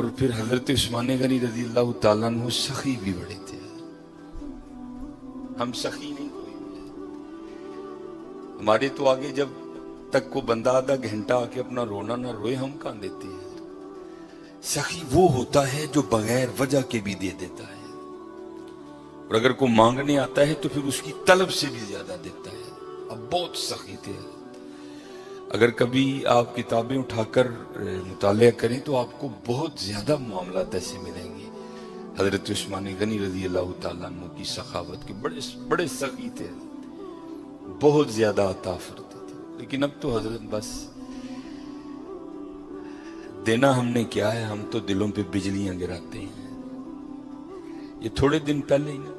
اور پھر حضرت عثمان غنی رضی اللہ تعالیٰ عنہ سخی بھی بڑے تھے. ہم سخی نہیں کوئی بھی. ہمارے تو آگے جب تک کو بندہ آدھا گھنٹہ آ کے اپنا رونا نہ روئے ہم کہاں دیتے ہیں. سخی وہ ہوتا ہے جو بغیر وجہ کے بھی دے دیتا ہے، اور اگر کوئی مانگنے آتا ہے تو پھر اس کی طلب سے بھی زیادہ دیتا ہے. اب بہت سخی تھے. اگر کبھی آپ کتابیں اٹھا کر مطالعہ کریں تو آپ کو بہت زیادہ معاملات ایسے ملیں گے. حضرت عثمان غنی رضی اللہ تعالیٰ عنہ کی سخاوت کے بڑے سخی تھے، بہت زیادہ عطا فرماتے تھے. لیکن اب تو حضرت بس دینا ہم نے کیا ہے، ہم تو دلوں پہ بجلیاں گراتے ہیں. یہ تھوڑے دن پہلے ہی نا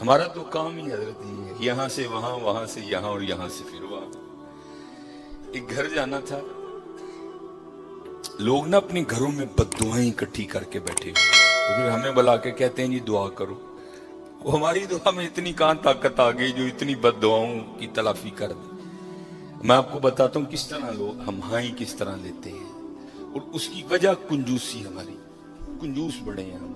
ہمارا تو کام ہی حضرت یہ ہے، یہاں سے وہاں، وہاں سے یہاں، اور یہاں سے پھر وہاں. ایک گھر جانا تھا، لوگ نا اپنے گھروں میں بد دعائیں اکٹھی کر کے بیٹھے ہوئے، تو پھر ہمیں بلا کے کہتے ہیں جی دعا کرو. وہ ہماری دعا میں اتنی کہاں طاقت آ گئی جو اتنی بد دعاؤں کی تلافی کر دے. میں آپ کو بتاتا ہوں کس طرح لوگ ہم ہائیں کس طرح لیتے ہیں، اور اس کی وجہ کنجوسی، ہماری کنجوس بڑے ہیں ہم.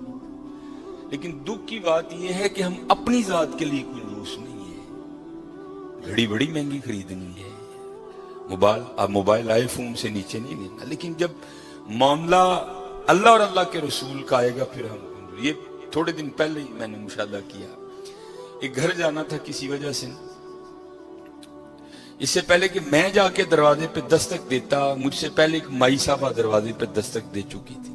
لیکن دکھ کی بات یہ ہے کہ ہم اپنی ذات کے لیے کنجوس نہیں ہیں. گھڑی بڑی مہنگی خریدنی ہے، موبائل آئی فون سے نیچے نہیں لینا، لیکن جب معاملہ اللہ اور اللہ کے رسول کا آئے گا پھر ہم. یہ تھوڑے دن پہلے ہی میں نے مشاہدہ کیا. ایک گھر جانا تھا کسی وجہ سے، اس سے پہلے کہ میں جا کے دروازے پہ دستک دیتا، مجھ سے پہلے ایک مائی صاحبہ دروازے پہ دستک دے چکی تھی.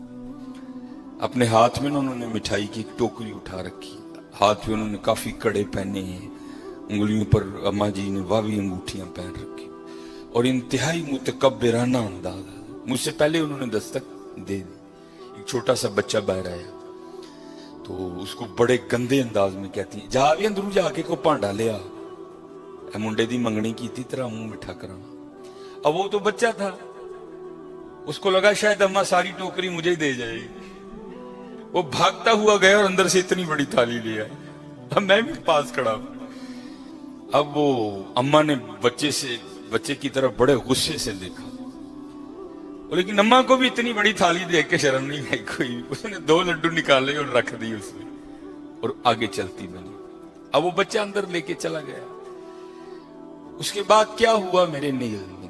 اپنے ہاتھ میں انہوں نے مٹھائی کی ایک ٹوکری اٹھا رکھی، ہاتھ میں انہوں نے کافی کڑے پہنے ہیں، انگلیوں پر اماں جی نے واوی انگوٹھیاں پہن رکھی، اور انتہائی متکبرانہ انداز. مجھ سے پہلے انہوں نے دستک دے دی. ایک چھوٹا سا بچہ باہر آیا تو اس کو بڑے گندے انداز میں کہتی ہیں جا بھی اندروں جا کے کو پانڈا لیا، اے منڈے دی منگنی کی تھی تیرا منہ مٹھا کرانا. اب وہ تو بچہ تھا، اس کو لگا شاید اماں ساری ٹوکری مجھے ہی دے جائے گی. وہ بھاگتا ہوا گیا اور اندر سے اتنی بڑی تھالی لیا. اب میں بھی پاس کھڑا ہوں. اب وہ اماں نے بچے کی طرف بڑے غصے سے دیکھا، لیکن اماں کو بھی اتنی بڑی تھالی دیکھ کے شرم نہیں آئی کوئی. اس نے 2 لڈو نکالے اور رکھ دی اس میں، اور آگے چلتی بنی. اب وہ بچہ اندر لے کے چلا گیا. اس کے بعد کیا ہوا میرے نہیں علم.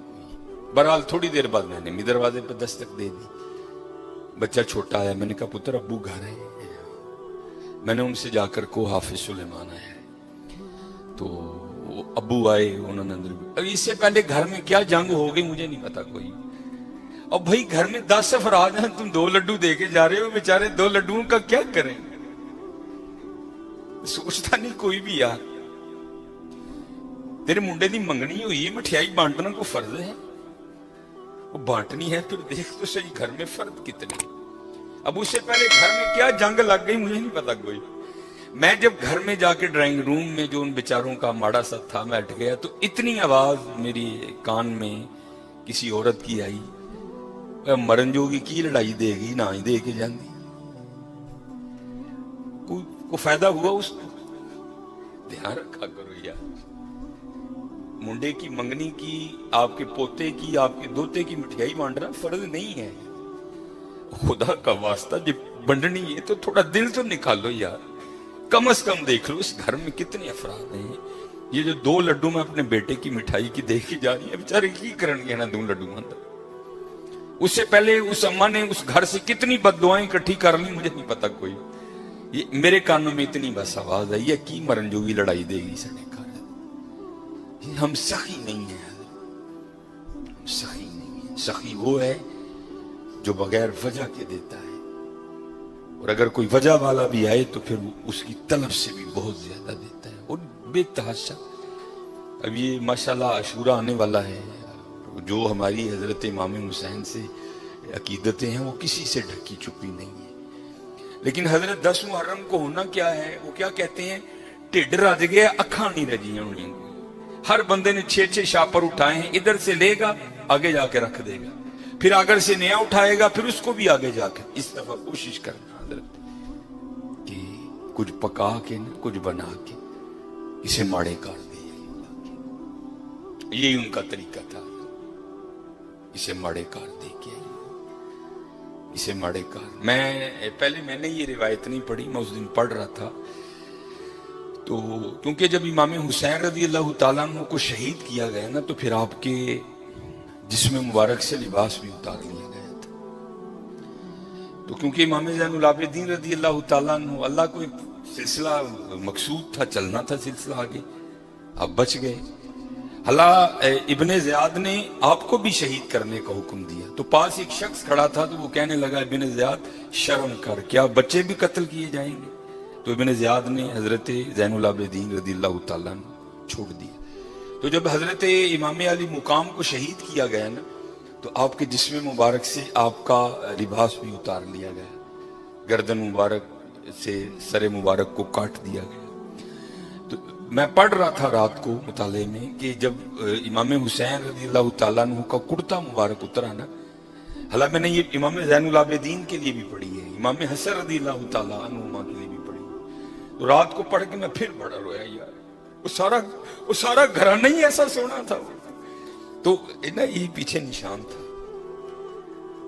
بہرحال تھوڑی دیر بعد میں نے بھی دروازے پہ دستک دے دی. بچہ چھوٹا آیا، میں نے کہا پتر ابو گھر ہے. میں نے ان سے جا کر کو حافظ سلیمان آیا ہے، تو ابو آئے، انہوں نے اندر. اب اس سے پہلے گھر میں کیا جنگ ہو گئی مجھے نہیں پتا کوئی. اب بھائی گھر میں 10 افراد ہیں، تم 2 لڈو دے کے جا رہے ہو، بیچارے 2 لڈوؤں کا کیا کریں. سوچتا نہیں کوئی بھی یار، تیرے منڈے دی منگنی ہوئی ہے، مٹھیائی بانٹنا کو فرض ہے، وہ بانٹنی ہے. پھر دیکھ تو صحیح گھر میں فرد کتنے. اب اس سے پہلے گھر میں کیا جنگ لگ گئی مجھے نہیں پتا کوئی. میں جب گھر میں جا کے ڈرائنگ روم میں جو ان بیچاروں کا ماڑا سا تھا میں ہٹ گیا، تو اتنی آواز میری کان میں کسی عورت کی آئی، مرن جوگی کی لڑائی دے گی نہ ہی دے کے جاندی. کو فائدہ ہوا اس کو؟ دھیان رکھا کرو یار. منڈے کی منگنی کی، آپ کے پوتے کی، آپ کے دوتے کی مٹھیائی بانٹنا فرض نہیں ہے. خدا کا واسطہ جب بنڈنی ہے تو تھوڑا دل تو نکالو یار. کم از کم دیکھ لو اس گھر میں کتنے افراد ہیں. یہ جو 2 لڈو میں اپنے بیٹے کی مٹھائی کی دے کے جا رہی ہے، بیچارے کی کرن گے نا 2 لڈو اندر. اس سے پہلے اس اماں نے اس گھر سے کتنی بد دعائیں اکٹھی کر لی مجھے نہیں پتا کوئی. یہ میرے کانوں میں اتنی بس آواز آئی ہے کی مرن جو بھی لڑائی دے گی سنے کھا. ہم سخی نہیں ہیں، ہم سخی نہیں ہیں. سخی وہ ہے جو بغیر وجہ کے دیتا ہے، اور اگر کوئی وجہ والا بھی آئے تو پھر اس کی طلب سے بھی بہت زیادہ دیتا ہے، اور بے تحاشا. اب یہ ماشاءاللہ عاشورہ آنے والا ہے، جو ہماری حضرت امام حسین سے عقیدتیں ہیں وہ کسی سے ڈھکی چھپی نہیں ہے. لیکن حضرت 10 محرم کو ہونا کیا ہے، وہ کیا کہتے ہیں، ٹھڈ رج گیا اکھاں نہیں رجیاں انہیں. ہر بندے نے 6 شاپر اٹھائے ہیں، ادھر سے لے گا آگے جا کے رکھ دے گا، پھر اگر سے نیا اٹھائے گا پھر اس کو بھی آگے جا کے. اس دفعہ کوشش کرنا حضرت کہ کچھ پکا کے نہ کچھ بنا کے اسے ماڑے کر دے. یہی ان کا طریقہ تھا، اسے ماڑے کار دے کے. اسے ماڑے کار. میں نے یہ روایت نہیں پڑھی, میں اس دن پڑھ رہا تھا. تو کیونکہ جب امام حسین رضی اللہ تعالیٰ عنہ کو شہید کیا گیا نا, تو پھر آپ کے جسم مبارک سے لباس بھی اتار لیا گیا تھا. تو کیونکہ امام زین العابدین رضی اللہ تعالیٰ عنہ, اللہ کو ایک سلسلہ مقصود تھا, چلنا تھا سلسلہ آگے, آپ بچ گئے. اللہ ابن زیاد نے آپ کو بھی شہید کرنے کا حکم دیا. تو پاس ایک شخص کھڑا تھا, تو وہ کہنے لگا ابن زیاد شرم کر, کیا بچے بھی قتل کیے جائیں گے؟ تو ابن زیاد نے حضرت زین العابدین رضی اللہ تعالیٰ عنہ چھوڑ دیا. تو جب حضرت امام علی مقام کو شہید کیا گیا نا, تو آپ کے جسم مبارک سے آپ کا لباس بھی اتار لیا گیا, گردن مبارک سے سر مبارک کو کاٹ دیا گیا. تو میں پڑھ رہا تھا رات کو مطالعے میں کہ جب امام حسین رضی اللہ تعالیٰ عنہ کا کرتا مبارک اترا نا, حالانکہ میں نے یہ امام زین العابدین کے لیے بھی پڑھی ہے, امام حسن رضی اللہ تعالیٰ عنہ کے لیے بھی پڑھی ہے. تو رات کو پڑھ کے میں پھر بڑا رویا یار, وہ سارا گھرانہ ہی ایسا سونا تھا. تو یہی پیچھے نشان تھا.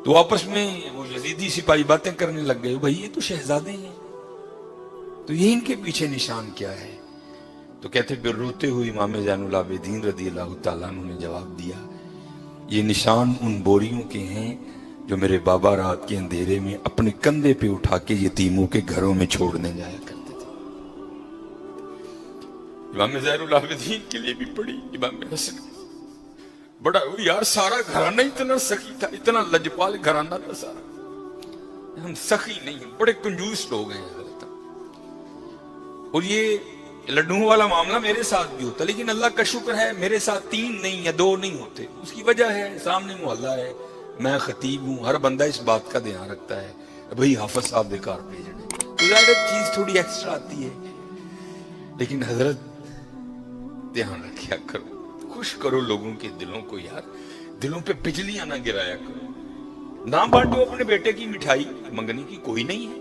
تو آپس میں وہ یزیدی سپاہی باتیں کرنے لگ گئے, بھائی یہ تو شہزادے ہیں, تو یہ ان کے پیچھے نشان کیا ہے؟ تو کہتے پھر روتے ہوئے امام زین العابدین رضی اللہ تعالیٰ عنہ نے جواب دیا, یہ نشان ان بوریوں کے ہیں جو میرے بابا رات کے اندھیرے میں اپنے کندھے پہ اٹھا کے یتیموں کے گھروں میں چھوڑنے جایا کرتے تھے. امام زین العابدین کے لیے بھی پڑھی, امام حسن بڑا یار, سارا گھرانہ اتنا سخی تھا, اتنا لجپال گھرانہ تھا سارا. ہم سخی نہیں, بڑے کنجوس لوگ ہیں حضرت. اور یہ لڈوں والا معاملہ میرے ساتھ بھی ہوتا, لیکن اللہ کا شکر ہے میرے ساتھ 3 نہیں یا 2 نہیں ہوتے. اس کی وجہ ہے سامنے محلہ ہے, میں خطیب ہوں, ہر بندہ اس بات کا دھیان رکھتا ہے بھئی حافظ صاحب بیکار بھیجنے, تو ظاہر چیز تھوڑی ایکسٹرا آتی ہے. لیکن حضرت دھیان رکھیا کرو, خوش کرو لوگوں کے دلوں کو یار, دلوں پہ بجلیاں نہ گرایا کرو. نہ بانٹو اپنے بیٹے کی مٹھائی, منگنے کی کوئی نہیں ہے,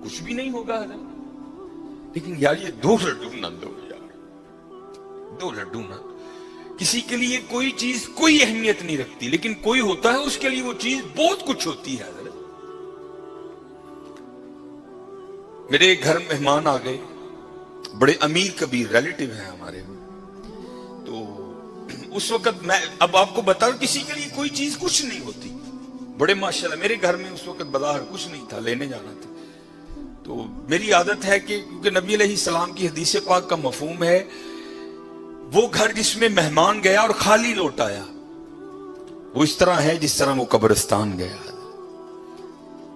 کچھ بھی نہیں ہوگا حضرت. لیکن یار یہ 2 لڈو نہ دو یار, 2 لڈو نہ. کسی کے لیے کوئی چیز کوئی اہمیت نہیں رکھتی, لیکن کوئی ہوتا ہے اس کے لیے وہ چیز بہت کچھ ہوتی ہے حضرت. میرے گھر مہمان آ گئے, بڑے امیر کبیر ریلیٹیو ہیں ہمارے. تو اس وقت میں اب آپ کو بتا رہا ہوں, کسی کے لیے کوئی چیز کچھ نہیں ہوتی. بڑے ماشاءاللہ میرے گھر میں اس وقت بظاہر کچھ نہیں تھا, لینے جانا تھا. تو میری عادت ہے کہ کیونکہ نبی علیہ السلام کی حدیث پاک کا مفہوم ہے, وہ گھر جس میں مہمان گیا اور خالی لوٹ آیا, وہ اس طرح ہے جس طرح وہ قبرستان گیا.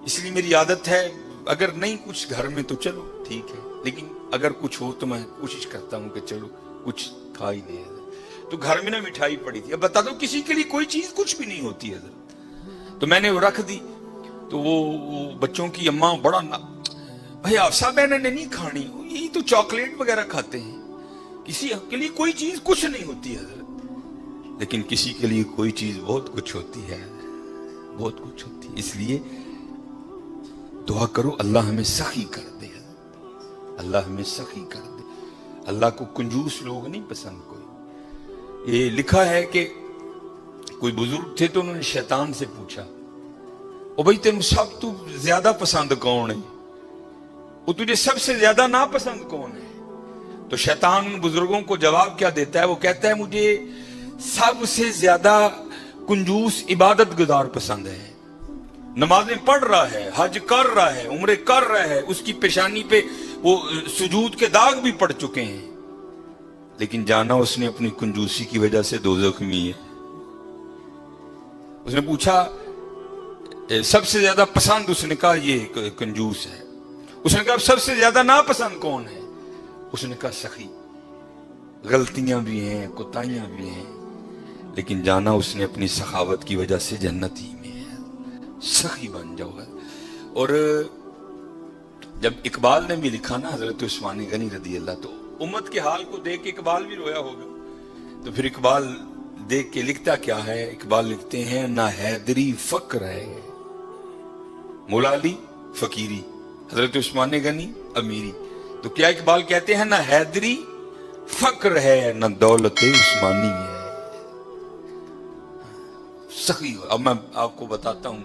اس لیے میری عادت ہے, اگر نہیں کچھ گھر میں تو چلو ٹھیک ہے, لیکن اگر کچھ ہو تو میں کوشش کرتا ہوں کہ چلو کچھ کھا ہی لے. تو گھر میں نا مٹھائی پڑی تھی. اب بتا دو کسی کے لیے کوئی چیز کچھ بھی نہیں ہوتی ہے. تو میں نے وہ رکھ دی. تو وہ بچوں کی اماں بڑا بھائی آفسا بہن نے نہیں کھانی, یہی تو چاکلیٹ وغیرہ کھاتے ہیں, کسی کے لیے کوئی چیز کچھ نہیں ہوتی ہے حضرت. لیکن کسی کے لیے کوئی چیز بہت کچھ ہوتی ہے, بہت کچھ ہوتی ہے. اس لیے دعا کرو اللہ ہمیں سخی کر دے, اللہ ہمیں سخی کر دے. اللہ کو کنجوس لوگ نہیں پسند کوئی. یہ لکھا ہے کہ کوئی بزرگ تھے تو انہوں نے شیطان سے پوچھا, او بھائی تینوں سب تو زیادہ پسند کون ہے, وہ تجھے سب سے زیادہ ناپسند کون ہے؟ تو شیطان بزرگوں کو جواب کیا دیتا ہے؟ وہ کہتا ہے مجھے سب سے زیادہ کنجوس عبادت گزار پسند ہے. نمازیں پڑھ رہا ہے, حج کر رہا ہے, عمرے کر رہا ہے, اس کی پیشانی پہ وہ سجود کے داغ بھی پڑ چکے ہیں, لیکن جانا اس نے اپنی کنجوسی کی وجہ سے دوزخ میں ہے. اس نے پوچھا سب سے زیادہ پسند, اس نے کہا یہ کنجوس ہے. اس نے کہا سب سے زیادہ ناپسند کون ہے؟ اس نے کہا سخی. غلطیاں بھی ہیں, کوتاہیاں بھی ہیں, لیکن جانا اس نے اپنی سخاوت کی وجہ سے جنت ہی میں ہے. سخی بن جاؤ. اور جب اقبال نے بھی لکھا نا حضرت عثمان غنی رضی اللہ, تو امت کے حال کو دیکھ کے اقبال بھی رویا ہوگا. تو پھر اقبال دیکھ کے لکھتا کیا ہے؟ اقبال لکھتے ہیں نہ حیدری فقر ہے, مولا علی فقیری, حضرت عثمان غنی امیری. تو کیا اقبال کہتے ہیں نہ حیدری فقر ہے نہ دولت عثمانی ہے. سخی. اب میں آپ کو بتاتا ہوں